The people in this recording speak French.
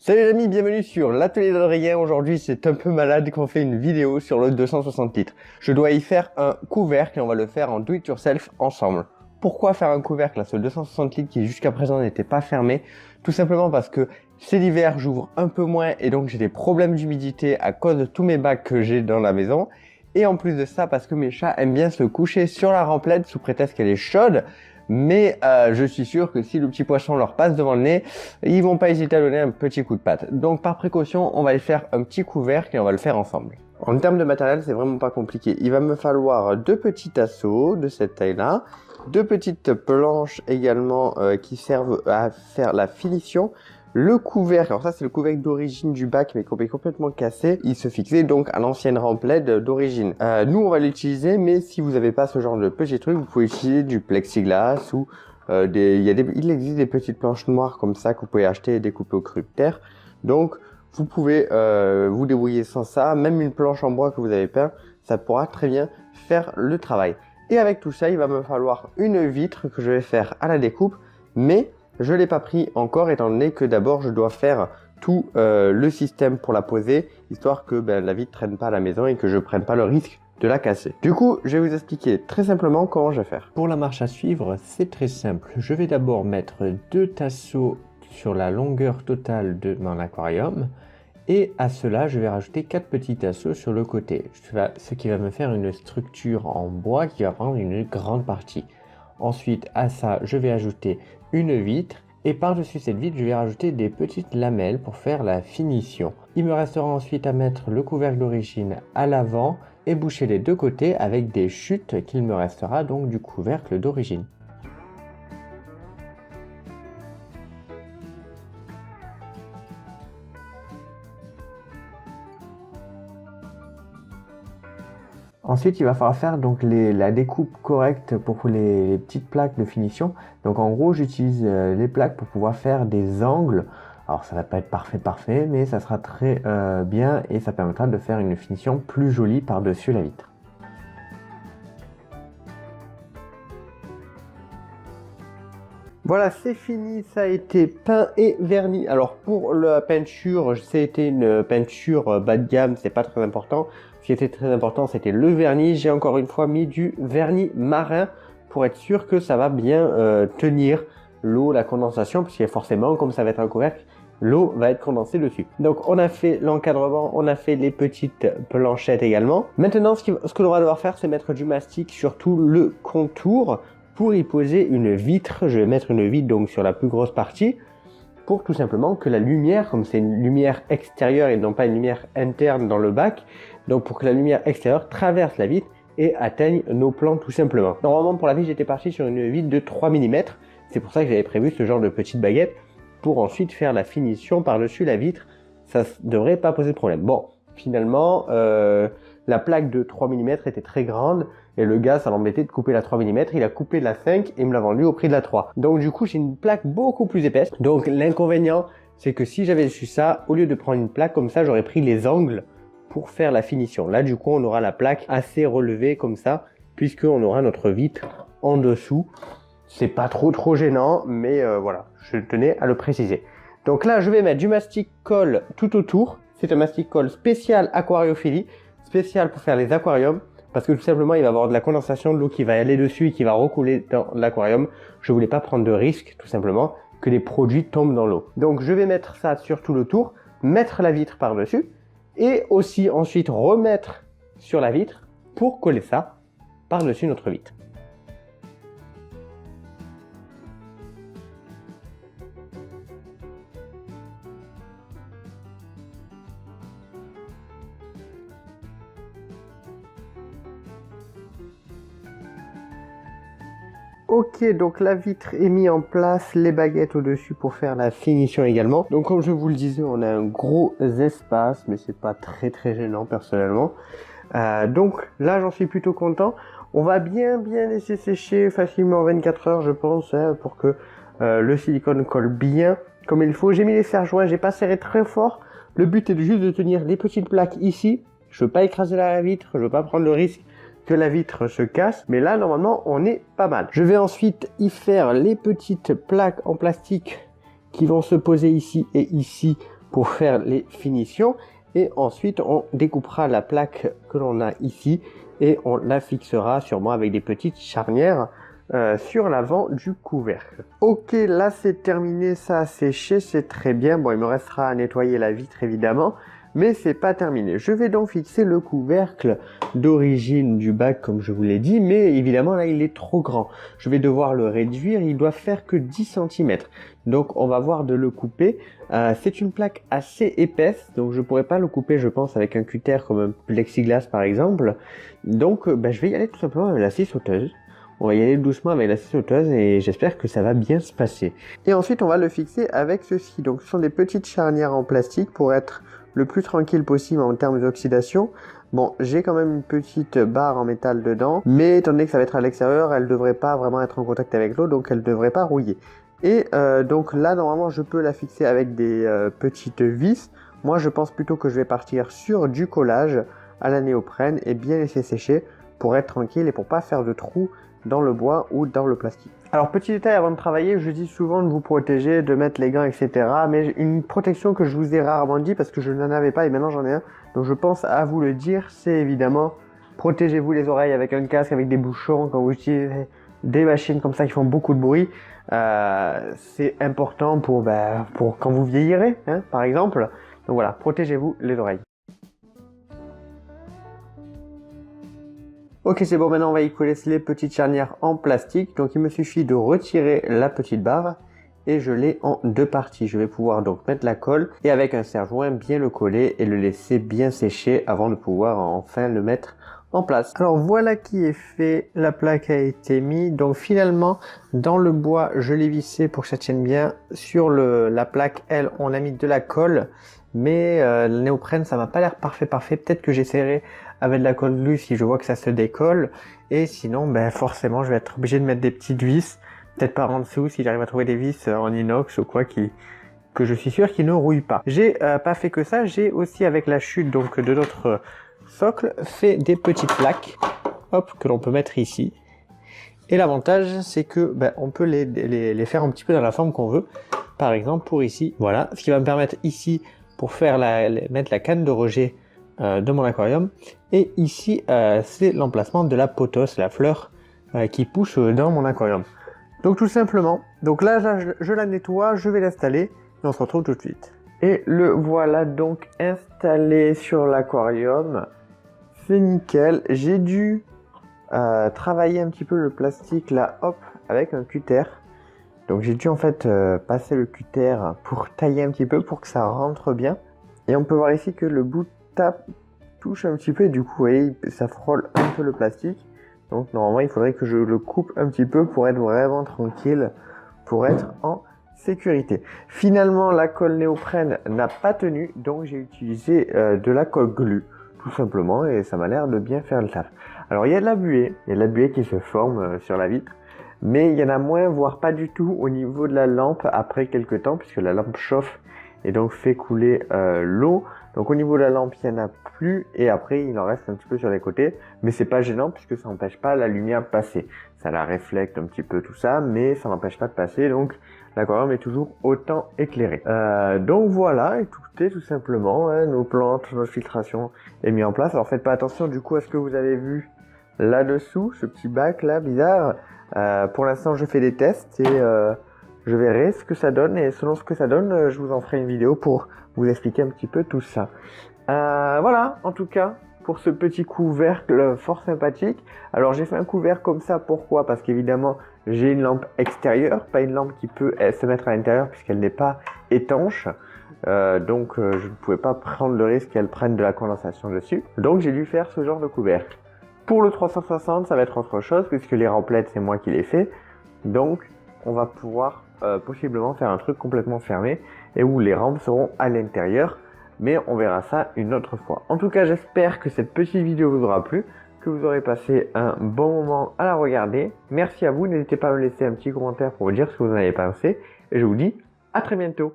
Salut les amis, bienvenue sur l'atelier d'Adrien. Aujourd'hui c'est un peu malade qu'on fait une vidéo sur le 260 litres. Je dois y faire un couvercle et on va le faire en do it yourself ensemble. Pourquoi faire un couvercle à ce 260 litres qui jusqu'à présent n'était pas fermé? Tout simplement parce que c'est l'hiver, j'ouvre un peu moins et donc j'ai des problèmes d'humidité à cause de tous mes bacs que j'ai dans la maison. Et en plus de ça, parce que mes chats aiment bien se coucher sur la remplette sous prétexte qu'elle est chaude. Mais je suis sûr que si le petit poisson leur passe devant le nez, ils vont pas hésiter à donner un petit coup de patte. Donc par précaution, on va y faire un petit couvercle et on va le faire ensemble. En termes de matériel, c'est vraiment pas compliqué. Il va me falloir deux petits tasseaux de cette taille-là, deux petites planches également qui servent à faire la finition. Le couvercle, alors ça c'est le couvercle d'origine du bac mais qui est complètement cassé. Il se fixait donc à l'ancienne remplette d'origine. Nous on va l'utiliser, mais si vous n'avez pas ce genre de petit truc, vous pouvez utiliser du plexiglas ou il existe des petites planches noires comme ça que vous pouvez acheter et découper au cru de terre. Donc vous pouvez vous débrouiller sans ça. Même une planche en bois que vous avez peint, ça pourra très bien faire le travail. Et avec tout ça, il va me falloir une vitre que je vais faire à la découpe, mais je ne l'ai pas pris encore étant donné que d'abord je dois faire tout le système pour la poser, histoire que la vitre ne traîne pas à la maison et que je ne prenne pas le risque de la casser. Du coup, je vais vous expliquer très simplement comment je vais faire. Pour la marche à suivre, c'est très simple. Je vais d'abord mettre deux tasseaux sur la longueur totale de mon aquarium. Et à cela, je vais rajouter 4 petits tasseaux sur le côté. Ce qui va me faire une structure en bois qui va prendre une grande partie. Ensuite, à ça, je vais ajouter une vitre. Et par-dessus cette vitre, je vais rajouter des petites lamelles pour faire la finition. Il me restera ensuite à mettre le couvercle d'origine à l'avant et boucher les deux côtés avec des chutes qu'il me restera donc du couvercle d'origine. Ensuite, il va falloir faire donc la découpe correcte pour les petites plaques de finition. Donc en gros, j'utilise les plaques pour pouvoir faire des angles. Alors ça va pas être parfait, mais ça sera très bien et ça permettra de faire une finition plus jolie par-dessus la vitre. Voilà, c'est fini, ça a été peint et verni. Alors pour la peinture, c'était une peinture bas de gamme, c'est pas très important. Ce qui était très important, c'était le vernis. J'ai encore une fois mis du vernis marin pour être sûr que ça va bien tenir l'eau, la condensation, puisque forcément, comme ça va être un couvercle, l'eau va être condensée dessus. Donc on a fait l'encadrement, on a fait les petites planchettes également. Maintenant, ce que l'on va devoir faire, c'est mettre du mastic sur tout le contour. Pour y poser une vitre, je vais mettre une vitre donc sur la plus grosse partie pour tout simplement que la lumière, comme c'est une lumière extérieure et non pas une lumière interne dans le bac, donc pour que la lumière extérieure traverse la vitre et atteigne nos plants tout simplement. Normalement pour la vitre, j'étais parti sur une vitre de 3 mm, c'est pour ça que j'avais prévu ce genre de petite baguette pour ensuite faire la finition par-dessus la vitre, ça ne devrait pas poser de problème. Bon, finalement, la plaque de 3 mm était très grande et le gars, ça l'embêtait de couper la 3 mm. Il a coupé la 5 et me l'a vendu au prix de la 3. Donc du coup, j'ai une plaque beaucoup plus épaisse. Donc l'inconvénient, c'est que si j'avais su ça, au lieu de prendre une plaque comme ça, j'aurais pris les angles pour faire la finition. Là, du coup, on aura la plaque assez relevée comme ça, puisqu'on aura notre vitre en dessous. C'est pas trop gênant, mais voilà, je tenais à le préciser. Donc là, je vais mettre du mastic colle tout autour. C'est un mastic colle spécial aquariophilie, spécial pour faire les aquariums, parce que tout simplement, il va y avoir de la condensation, de l'eau qui va aller dessus et qui va recouler dans l'aquarium. Je voulais pas prendre de risque, tout simplement, que les produits tombent dans l'eau. Donc, je vais mettre ça sur tout le tour, mettre la vitre par-dessus, et aussi ensuite remettre sur la vitre pour coller ça par-dessus notre vitre. Ok, donc la vitre est mise en place, les baguettes au-dessus pour faire la finition également. Donc comme je vous le disais, on a un gros espace, mais c'est pas très gênant personnellement. Donc là, j'en suis plutôt content. On va bien laisser sécher facilement 24 heures, je pense, pour que le silicone colle bien comme il faut. J'ai mis les serre-joints, j'ai pas serré très fort. Le but est juste de tenir les petites plaques ici. Je veux pas écraser la vitre, je veux pas prendre le risque que la vitre se casse, mais là normalement on est pas mal. Je vais ensuite y faire les petites plaques en plastique qui vont se poser ici et ici pour faire les finitions. Et ensuite, on découpera la plaque que l'on a ici et on la fixera sûrement avec des petites charnières sur l'avant du couvercle. Ok, là c'est terminé, ça a séché, c'est très bien. Bon, il me restera à nettoyer la vitre évidemment, mais c'est pas terminé. Je vais donc fixer le couvercle d'origine du bac comme je vous l'ai dit, mais évidemment là il est trop grand. Je vais devoir le réduire, il doit faire que 10 cm. Donc on va voir de le couper. C'est une plaque assez épaisse, donc je pourrais pas le couper je pense avec un cutter comme un plexiglas par exemple. Donc je vais y aller tout simplement avec la scie sauteuse. On va y aller doucement avec la scie sauteuse et j'espère que ça va bien se passer. Et ensuite on va le fixer avec ceci. Donc ce sont des petites charnières en plastique pour être le plus tranquille possible en termes d'oxydation. Bon, j'ai quand même une petite barre en métal dedans, mais étant donné que ça va être à l'extérieur, elle devrait pas vraiment être en contact avec l'eau, donc elle devrait pas rouiller. Et donc là, normalement, je peux la fixer avec des petites vis. Moi, je pense plutôt que je vais partir sur du collage à la néoprène et bien laisser sécher pour être tranquille et pour pas faire de trous dans le bois ou dans le plastique. Alors petit détail avant de travailler, je dis souvent de vous protéger, de mettre les gants, etc. Mais une protection que je vous ai rarement dit parce que je n'en avais pas et maintenant j'en ai un. Donc je pense à vous le dire, c'est évidemment protégez-vous les oreilles avec un casque, avec des bouchons quand vous utilisez des machines comme ça qui font beaucoup de bruit. C'est important pour quand vous vieillirez, hein, par exemple. Donc voilà, protégez-vous les oreilles. Ok, c'est bon, maintenant on va y coller les petites charnières en plastique. Donc il me suffit de retirer la petite barre et je l'ai en deux parties. Je vais pouvoir donc mettre la colle et avec un serre-joint bien le coller et le laisser bien sécher avant de pouvoir enfin le mettre en place. Alors voilà qui est fait, la plaque a été mise. Donc finalement dans le bois je l'ai vissé pour que ça tienne bien. Sur la plaque, elle, on a mis de la colle. Mais le néoprène ça m'a pas l'air parfait. Peut-être que j'essaierai avec de la colle glue si je vois que ça se décolle. Et sinon forcément je vais être obligé de mettre des petites vis. Peut-être par en dessous si j'arrive à trouver des vis en inox ou quoi que je suis sûr qu'ils ne rouillent pas. J'ai pas fait que ça, j'ai aussi avec la chute donc de notre socle fait des petites plaques hop, que l'on peut mettre ici. Et l'avantage c'est que on peut les faire un petit peu dans la forme qu'on veut. Par exemple pour ici, voilà, ce qui va me permettre ici pour faire mettre la canne de rejet de mon aquarium. Et ici c'est l'emplacement de la pothos, la fleur qui pousse dans mon aquarium. Donc tout simplement, donc là je la nettoie, je vais l'installer et on se retrouve tout de suite. Et le voilà donc installé sur l'aquarium. C'est nickel. J'ai dû travailler un petit peu le plastique là, hop, avec un cutter. Donc j'ai dû en fait passer le cutter pour tailler un petit peu pour que ça rentre bien. Et on peut voir ici que le bout touche un petit peu et du coup, vous voyez, ça frôle un peu le plastique. Donc normalement, il faudrait que je le coupe un petit peu pour être vraiment tranquille, pour être en sécurité. Finalement, la colle néoprène n'a pas tenu, donc j'ai utilisé de la colle glue, tout simplement, et ça m'a l'air de bien faire le taf. Alors il y a de la buée qui se forme sur la vitre, mais il y en a moins, voire pas du tout au niveau de la lampe après quelques temps, puisque la lampe chauffe et donc fait couler l'eau. Donc au niveau de la lampe, il n'y en a plus et après il en reste un petit peu sur les côtés, mais c'est pas gênant puisque ça n'empêche pas la lumière de passer. Ça la reflète un petit peu tout ça, mais ça n'empêche pas de passer, donc l'aquarium est toujours autant éclairé. Donc voilà, écoutez tout simplement, hein, nos plantes, notre filtration est mis en place. Alors faites pas attention du coup à ce que vous avez vu là-dessous, ce petit bac là bizarre. Pour l'instant je fais des tests et je verrai ce que ça donne et selon ce que ça donne, je vous en ferai une vidéo pour vous expliquer un petit peu tout ça. Voilà, en tout cas, pour ce petit couvercle fort sympathique. Alors j'ai fait un couvercle comme ça, pourquoi? Parce qu'évidemment, j'ai une lampe extérieure, pas une lampe qui peut se mettre à l'intérieur puisqu'elle n'est pas étanche. Donc je ne pouvais pas prendre le risque qu'elle prenne de la condensation dessus. Donc j'ai dû faire ce genre de couvercle. Pour le 360, ça va être autre chose puisque les remplettes, c'est moi qui les fais. Donc on va pouvoir possiblement faire un truc complètement fermé et où les rampes seront à l'intérieur, mais on verra ça une autre fois. En tout cas, j'espère que cette petite vidéo vous aura plu, que vous aurez passé un bon moment à la regarder. Merci à vous, n'hésitez pas à me laisser un petit commentaire pour me dire ce que vous en avez pensé et je vous dis à très bientôt.